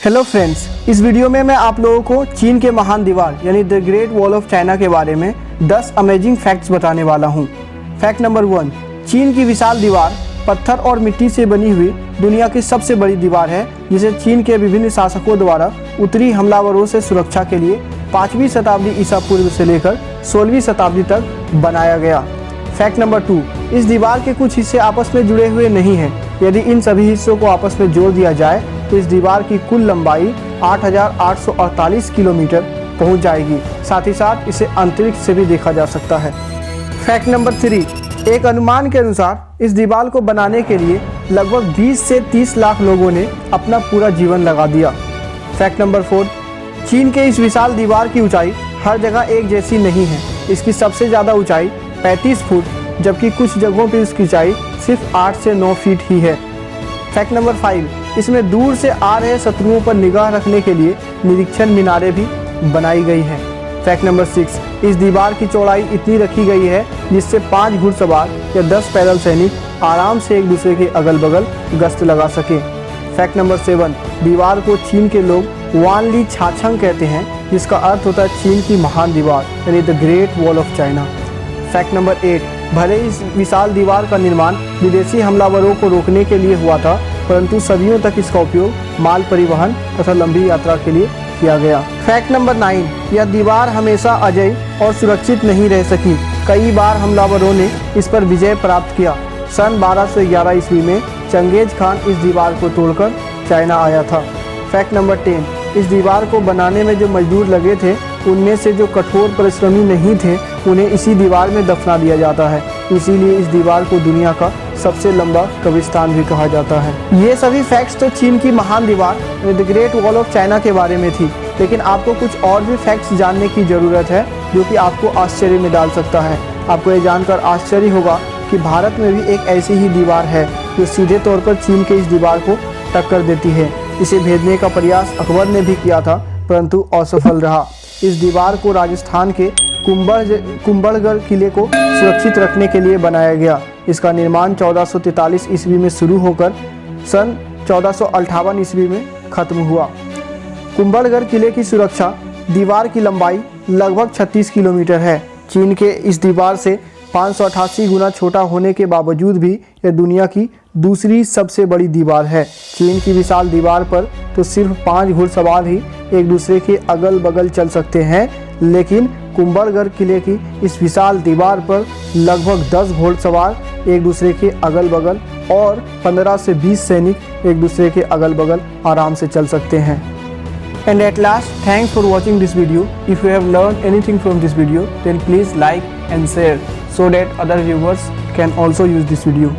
Hello friends, इस video में मैं आप लोगों को चीन के महान दीवार यानी the great wall of China के बारे में 10 अमेजिंग फैक्ट्स बताने वाला हूं। फैक्ट नंबर 1, चीन की विशाल दीवार पत्थर और मिट्टी से बनी हुई दुनिया की सबसे बड़ी दीवार है, जिसे चीन के विभिन्न शासकों द्वारा उत्तरी हमलावरों से सुरक्षा के लिए 5वीं शताब्दी ईसा पूर्व से लेकर 16वीं शताब्दी तक बनाया गया। फैक्ट नंबर 2, इस दीवार के कुछ हिस्से आपस में जुड़े हुए नहीं हैं। यदि इन सभी हिस्सों को आपस में जोड़ दिया जाए तो इस दीवार की कुल लंबाई 8,848 किलोमीटर पहुंच जाएगी। साथ ही साथ इसे अंतरिक्ष से भी देखा जा सकता है। फैक्ट नंबर 3, एक अनुमान के अनुसार इस दीवार को बनाने के लिए लगभग 20 से 30 लाख लोगों ने अपना पूरा जीवन लगा दिया। फैक्ट नंबर 4, चीन के इस विशाल दीवार की ऊंचाई हर जगह एक जैसी नहीं है। इसकी सबसे ज़्यादा ऊंचाई 35 फुट, जबकि कुछ जगहों पर इसकी ऊंचाई सिर्फ 8 से 9 फीट ही है। फैक्ट नंबर 5, इसमें दूर से आ रहे शत्रुओं पर निगाह रखने के लिए निरीक्षण मीनारें भी बनाई गई हैं। फैक्ट नंबर 6, इस दीवार की चौड़ाई इतनी रखी गई है जिससे 5 घुड़सवार या 10 पैदल सैनिक आराम से एक दूसरे के अगल बगल गश्त लगा सकें। फैक्ट नंबर 7, दीवार को चीन के लोग वान ली छाछंग कहते हैं, जिसका अर्थ होता है चीन की महान दीवार यानी the great wall of China. Fact number 8, भले इस विशाल दीवार का निर्माण विदेशी हमलावरों को रोकने के लिए हुआ था, परंतु सदियों तक इसका उपयोग माल परिवहन तथा लंबी यात्रा के लिए किया गया। फैक्ट नंबर 9, यह दीवार हमेशा अजेय और सुरक्षित नहीं रह सकी। कई बार हमलावरों ने इस पर विजय प्राप्त किया। सन 1211 ईस्वी में चंगेज खान इस दीवार को तोड़कर चाइना आया था। फैक्ट नंबर 10, इस दीवार को बनाने में जो मजदूर लगे थे, उनमें से जो कठोर परिश्रमी नहीं थे, उन्हें इसी दीवार में दफना दिया जाता है। इसीलिए इस दीवार को दुनिया का सबसे लंबा कब्रिस्तान भी कहा जाता है। ये सभी फैक्ट्स तो चीन की महान दीवार the great wall of China के बारे में थी, लेकिन आपको कुछ और भी फैक्ट्स जानने की ज़रूरत है जो कि आपको आश्चर्य में डाल सकता है। आपको ये जानकर आश्चर्य होगा कि भारत में भी एक ऐसी ही दीवार है जो सीधे तौर पर चीन के इस दीवार को टक्कर देती है। इसे भेदने का प्रयास अकबर ने भी किया था, परंतु असफल रहा। इस दीवार को राजस्थान के कुंभलगढ़ किले को सुरक्षित रखने के लिए बनाया गया। इसका निर्माण 1443 ईस्वी में शुरू होकर सन 1458 ईस्वी में खत्म हुआ। कुंभलगढ़ किले की सुरक्षा दीवार की लंबाई लगभग 36 किलोमीटर है। चीन के इस दीवार से 588 गुना छोटा होने के बावजूद भी यह दुनिया की दूसरी सबसे बड़ी दीवार है। चीन की विशाल दीवार पर तो सिर्फ 5 घुड़सवार ही एक दूसरे के अगल बगल चल सकते हैं, लेकिन कुंभलगढ़ किले की इस विशाल दीवार पर लगभग 10 घुड़सवार एक दूसरे के अगल बगल और 15 से 20 सैनिक एक दूसरे के अगल बगल आराम से चल सकते हैं। And at last, thanks for watching this video. If you have learned anything from this video, then please like and share so that other viewers can also use this video.